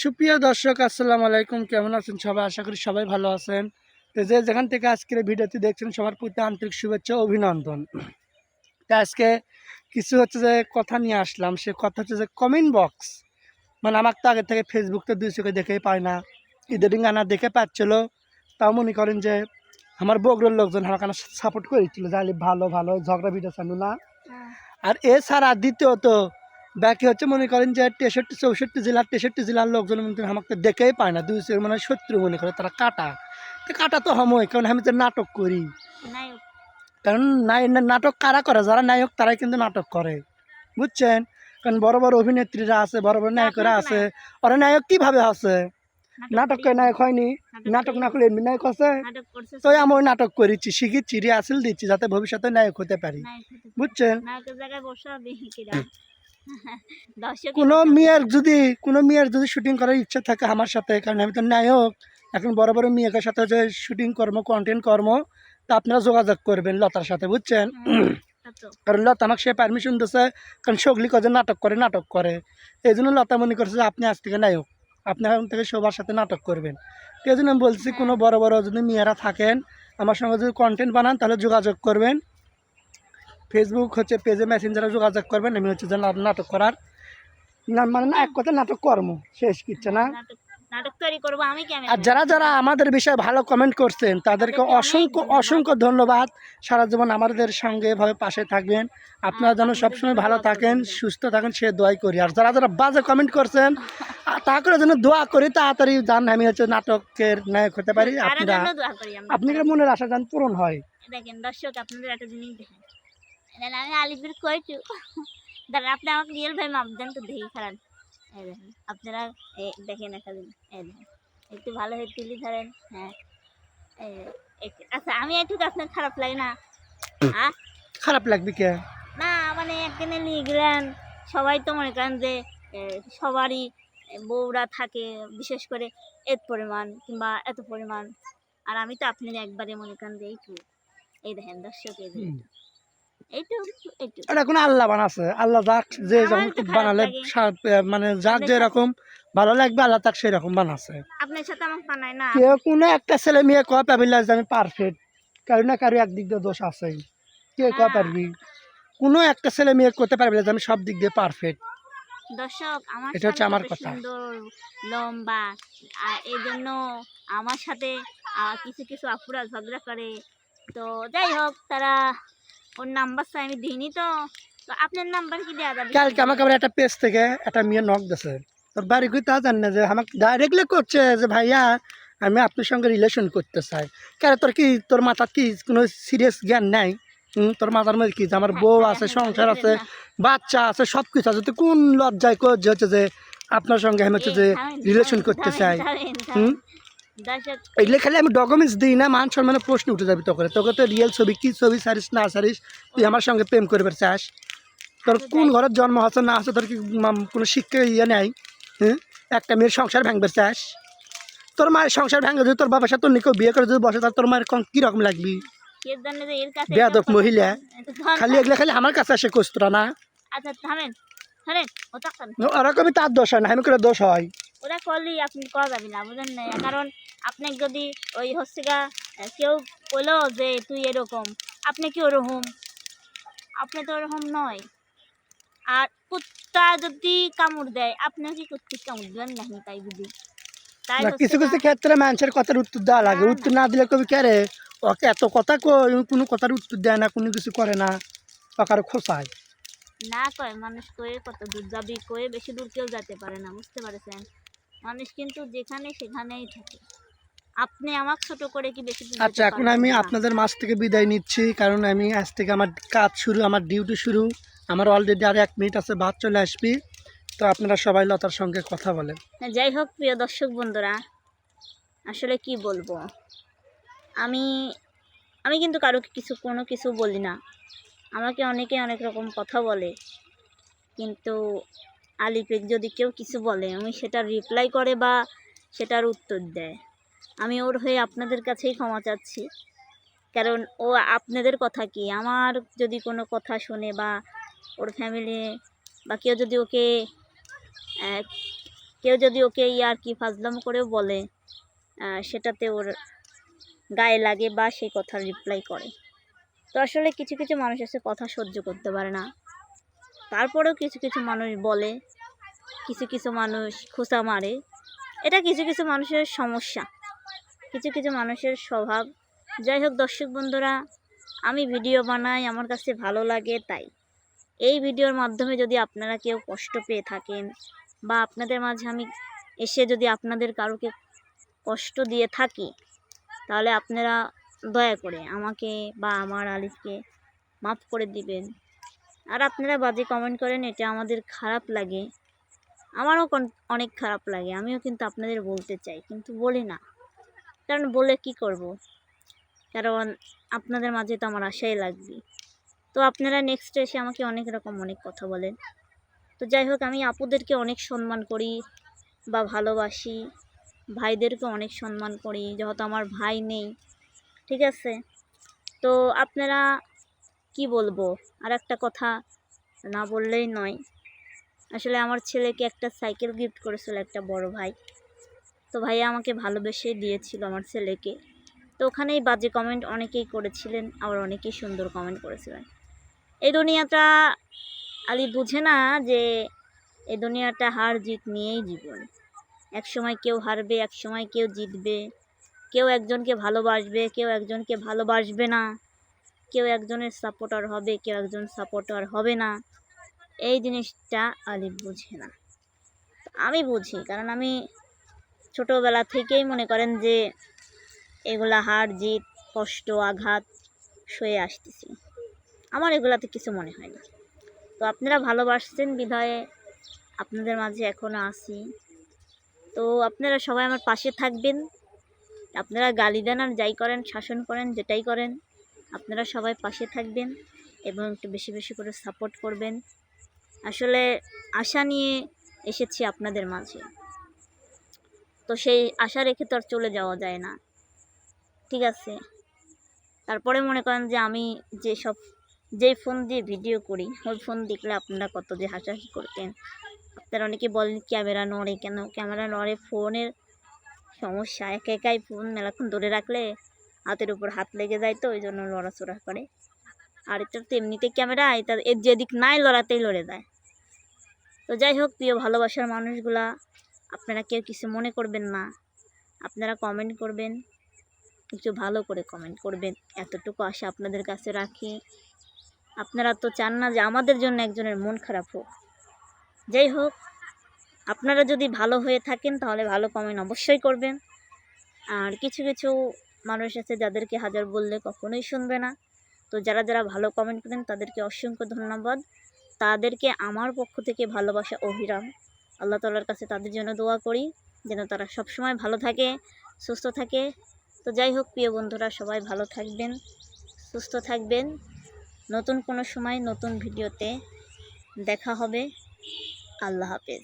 সুপ্রিয় দর্শক আসসালামু আলাইকুম, কেমন আছেন সবাই? আশা করি সবাই ভালো আছেন। তো যেখান থেকে আজকের ভিডিওটি দেখছেন সবার প্রতি আন্তরিক শুভেচ্ছা ও অভিনন্দন। তো আজকে কিছু হচ্ছে যে কথা নিয়ে আসলাম, সে কথা হচ্ছে যে কমেন্ট বক্স। মানে আমাকে তো আগে থেকে ফেসবুকতে দুই চোখে দেখেই পায় না, ইদারিং আনা দেখে পাচ্ছিল। তাও মনে করেন যে আমার বগুড়ার লোকজন আমাকে সাপোর্ট করেছিল যে আলি ভালো ভালো ঝগড়া ভিডিও চালু না। আর এছাড়া দ্বিতীয়ত বাকি হচ্ছে মনে করেন যে 63-64 জেলার লোকজন আমাকে দেখেই পায় না, দুই মানে শত্রু মনে করে, তারা কাটা। তো কাটা তো সময়, কারণ আমি তো নাটক করি। কারণ নাটক কারা করে? যারা নায়ক তারাই কিন্তু নাটক করে, বুঝছেন? কারণ বড় বড় অভিনেত্রীরা আছে, বড় বড় নায়করা আছে, ওরা নায়ক কিভাবে আছে? নাটক করে নায়ক হয়নি, নাটক না করলে এমনি নায়ক আছে। তো আমি ওই নাটক করেছি, শিখেছি, রিহার্সেল দিচ্ছি যাতে ভবিষ্যতে নায়ক হতে পারি, বুঝছেন? কোনো মেয়ের যদি শুটিং করার ইচ্ছা থাকে আমার সাথে, কারণ আমি তো নায়ক, এখন বড় বড় মেয়েদের সাথে যে শুটিং কর্ম কন্টেন্ট কর্ম, তা আপনারা যোগাযোগ করবেন লতার সাথে, বুঝছেন? কারণ লতা আমাকে সে পারমিশন দিচ্ছে, কারণ সগলি কাজে নাটক করে এই জন্য লতা মনে করছে যে আপনি আজ থেকে নায়ক, আপনি এখন থেকে সবার সাথে নাটক করবেন। তো এই জন্য আমি বলছি কোনো বড় বড় যদি মেয়েরা থাকেন আমার সঙ্গে যদি কন্টেন্ট বানান তাহলে যোগাযোগ করবেন। ফেসবুক হচ্ছে পেজে মেসেঞ্জারে যোগাযোগ করবেন। আমি হচ্ছে যে নাটক করার না, মানে না, এক কথা নাটক কর্ম শেষ কিচ্ছে না। আর যারা যারা আমাদের বিষয়ে ভালো কমেন্ট করছেন তাদেরকে অসংখ্য ধন্যবাদ। সারা জীবন আমাদের সঙ্গে এভাবে পাশে থাকবেন। আপনারা যেন সবসময় ভালো থাকেন, সুস্থ থাকেন, সে দোয়াই করি। আর যারা যারা বাজে কমেন্ট করছেন তা করে যেন দোয়া করি, তাড়াতাড়ি জান আমি হচ্ছে নাটকের নায়ক হতে পারি। আপনাদের মনের আশা যেন পূরণ হয়। দেখেন দর্শক, আপনাদের একটা জিনিস দেখেন, আমি আলিপুর কইছু দাঁড়ান, আপনি আমাকে রিয়েল ভাই মাপদেন তো দেখি খারাপ। এই দেখেন আপনারা দেখেন একটা জিনিস, এই দেখেন একটু ভালো হয়ে তুলি ধরেন। হ্যাঁ, আচ্ছা আমি একটু আপনার খারাপ লাগে না? হ্যাঁ, খারাপ লাগবে কে? না মানে একদিনে নিয়ে গেলেন, সবাই তো মনে করেন যে সবারই বউরা থাকে, বিশেষ করে এত পরিমাণ কিংবা এত পরিমাণ। আর আমি তো আপনি একবারে মনে করেন যে এই দেখেন দর্শক, এটা কোনো আল্লাহ বানাছে, আল্লাহ যাক যে যেমন বানালে মানে যাক যেরকম ভালো লাগবে আল্লাহ তাক সেরকম বানাছে। আপনার সাথে আমার বানায় না, কেউ কোনো একটা ছেলে মেয়ে কয় পাবিলা যে আমি পারফেক্ট, কারো না কারো একদিক দিয়ে দোষ আছে। কে কয় পারবি? কোনো একটা ছেলে মেয়ে করতে পারবি যে আমি সব দিক দিয়ে পারফেক্ট। দর্শক আমার এটা হচ্ছে আমার কথা। সুন্দর লম্বা, আর এই জন্য আমার সাথে কিছু কিছু আপুরা ঝগড়া করে। তো যাই হোক, তারা ওর নাম্বার চাই, আমি দিইনি। তো আপনার নাম্বার কি দেওয়া যাবে? কালকে আমাকে আবার একটা পেজ থেকে একটা মেয়ে নক দিছে, তোর বাড়ি কই তা জান না, যে আমাকে ডাইরেক্টলি করছে যে ভাইয়া আমি আপনার সঙ্গে রিলেশন করতে চাই। কেন তোর মাথার কি কোনো সিরিয়াস জ্ঞান নাই? তোর মাথার মধ্যে কি যে আমার বউ আছে, সংসার আছে, বাচ্চা আছে, সব কিছু আছে, তুই কোন লজ্জায় যে হচ্ছে যে আপনার সঙ্গে আমি হচ্ছে যে রিলেশন করতে চাই? এগুলো খালি আমি ডকুমেন্টস দিই না, মান সম্মানের প্রশ্ন উঠে যাবি তোকে তো রিয়েল ছবি কি ছবি সারিস না সারিস, তুই আমার সঙ্গে প্রেম করবে চাস? তোর কোন ঘরের জন্ম হচ্ছে না আছে, তোর কি কোনো শিক্ষা নেই? হ্যাঁ, একটা মেয়ের সংসার ভাঙবে চাস? তোর মায়ের সংসার ভাঙে যদি তোর বাবার সাথে তোর নিকেও বিয়ে করে যদি বসে, তাহলে তোর মায়ের কীরকম লাগবি? বেয়াদব মহিলা, খালি এগুলো খালি আমার কাছে আসে কস্তরা না। ওরকমই তার দোষ হয় না, আমি করে দোষ হয় ওরা করলেই আপনি করা যাবে না, বুঝলেন না? কারণ আপনাকে যদি ওই হচ্ছে গা কেউ বললো যে তুই এরকম, আপনি কি ওরকম? আপনি তো ওরকম নয়। আর কুত্তা যদি কামড় দেয়, আপনিও কি কুত্তির কামড় দেবেন নাকি? তাই বুঝি তাই কিছু কিছু ক্ষেত্রে মানুষের কথার উত্তর দেওয়া লাগে, উত্তর না দিলে কবি কে রে ওকে এত কথা কোনো কথার উত্তর দেয় না, কোনো কিছু করে না, ওকে খোঁচায় না কয় মানুষ, কয়ে কত দূর যাবি, কয়ে বেশি দূর কেউ যেতে পারে না, বুঝতে পারছেন? মানুষ কিন্তু যেখানে সেখানেই থাকে। আপনি আমাকে ছোট করে কি বেশি? আচ্ছা, এখন আমি আপনাদের মাছ থেকে বিদায় নিচ্ছি, কারণ আমি আজ থেকে আমার কাজ শুরু, আমার ডিউটি শুরু। আমার অলরেডি আর 1 মিনিট আছে, বাদ চলে আসবি। তো আপনারা সবাই লতার সঙ্গে কথা বলেন। যাই হোক প্রিয় দর্শক বন্ধুরা, আসলে কি বলবো, আমি কিন্তু কারোকে কোনো কিছু বলি না। আমাকে অনেকে অনেক রকম কথা বলে, কিন্তু আলিপেক যদি কেউ কিছু বলে আমি সেটার রিপ্লাই করে বা সেটার উত্তর দেয়। আমি ওর হয়ে আপনাদের কাছেই ক্ষমা চাচ্ছি, কারণ ও আপনাদের কথা কি, আমার যদি কোনো কথা শোনে বা ওর ফ্যামিলি বা কেউ যদি ওকে কেউ যদি ওকে আর কি ফাজলাম করেও বলে সেটাতে ওর গায়ে লাগে বা সেই কথার রিপ্লাই করে। তো আসলে কিছু কিছু মানুষ আছে কথা সহ্য করতে পারে না, তারপরেও কিছু কিছু মানুষ বলে, কিছু কিছু মানুষ খোঁচা মারে। এটা কিছু কিছু মানুষের সমস্যা, কিছু কিছু মানুষের স্বভাব। যাই হোক দর্শক বন্ধুরা, আমি ভিডিও বানাই আমার কাছে ভালো লাগে, তাই এই ভিডিওর মাধ্যমে যদি আপনারা কেউ কষ্ট পেয়ে থাকেন বা আপনাদের মাঝে আমি এসে যদি আপনাদের কারোকে কষ্ট দিয়ে থাকি, তাহলে আপনারা দয়া করে আমাকে বা আমার আলিফকে মাফ করে দিবেন। আর আপনারা বাজে কমেন্ট করেন, এটা আমাদের খারাপ লাগে, আমারও অনেক খারাপ লাগে। আমিও কিন্তু আপনাদের বলতে চাই, কিন্তু বলি না, কারণ বলে কি করব, কারণ আপনাদের মাঝে তো আমার আশাই লাগবে। তো আপনারা নেক্সট এসে আমাকে অনেক রকম অনেক কথা বলেন। তো যাই হোক, আমি আপুদেরকে অনেক সম্মান করি বা ভালোবাসি, ভাইদেরকে অনেক সম্মান করি, যেহেতু আমার ভাই নেই, ঠিক আছে। তো আপনারা কি বলবো, আর একটা কথা না বললেই নয়। আসলে আমার ছেলেকে একটা সাইকেল গিফট করেছিল একটা বড় ভাই, তো ভাইয়া আমাকে ভালোবেসে দিয়েছিল আমার ছেলেকে। তো ওখানেই বাজে কমেন্ট অনেকেই করেছিলেন, আবার অনেকেই সুন্দর কমেন্ট করেছিলেন। এই দুনিয়াটা আলি বুঝে না যে এই দুনিয়াটা হার জিত নিয়েই জীবন। এক সময় কেউ হারবে, এক সময় কেউ জিতবে, কেউ একজনকে ভালোবাসবে, কেউ একজনকে ভালোবাসবে না, কেউ একজনের সাপোর্টার হবে, কেউ একজন সাপোর্টার হবে না। এই জিনিসটা আলি বুঝে না, আমি বুঝি, কারণ আমি ছোটোবেলা থেকেই মনে করেন যে এগুলা হার জিত কষ্ট আঘাত সয়ে আসতেছি, আমার এগুলাতে কিছু মনে হয় না। তো আপনারা ভালোবাসছেন বিধায় আপনাদের মাঝে এখনও আছি। তো আপনারা সবাই আমার পাশে থাকবেন, আপনারা গালি দেন আর যাই করেন, শাসন করেন, যেটাই করেন, আপনারা সবাই পাশে থাকবেন এবং একটু বেশি বেশি করে সাপোর্ট করবেন। আসলে আশা নিয়ে এসেছি আপনাদের মাঝে, তো সেই আশা রেখে তো আর চলে যাওয়া যায় না, ঠিক আছে। তারপরে মনে করেন যে আমি যেই ফোন দিয়ে ভিডিও করি, ওই ফোন দেখলে আপনারা কত যে হাসাহাসি করতেন। আপনারা অনেকে বলেন ক্যামেরা নড়ে কেন, ক্যামেরা নড়ে ফোনের সমস্যা, একাই ফোন মেলাক্ষণ ধরে রাখলে হাতের উপর হাত লেগে যায়, তো ওই জন্য লড়াচড়া করে। আর এটা তো এমনিতে ক্যামেরা, এটা এর যেদিক নাই লড়াতেই লড়ে যায়। তো যাই হোক, প্রিয় ভালোবাসার মানুষগুলা, আপনারা কেউ কিছু মনে করবেন না, আপনারা কমেন্ট করবেন, একটু ভালো করে কমেন্ট করবেন, এতটুকু আশা আপনাদের কাছে রাখি। আপনারা তো চান না যে আমাদের জন্য একজনের মন খারাপ হোক। যাই হোক, আপনারা যদি ভালো হয়ে থাকেন তাহলে ভালো কমেন্ট অবশ্যই করবেন। আর কিছু কিছু মানুষ আছে যাদেরকে হাজার বললে কখনোই শুনবে না। তো যারা যারা ভালো কমেন্ট করেন তাদেরকে অসংখ্য ধন্যবাদ, তাদেরকে আমার পক্ষ থেকে ভালোবাসা অবিরাম। আল্লাহ তাআলার কাছে তাদের জন্য দোয়া করি যেন তারা সবসময় ভালো থাকে, সুস্থ থাকে। তো যাই হোক প্রিয় বন্ধুরা, সবাই ভালো থাকবেন, সুস্থ থাকবেন। নতুন কোনো সময় নতুন ভিডিওতে দেখা হবে। আল্লাহ হাফেজ।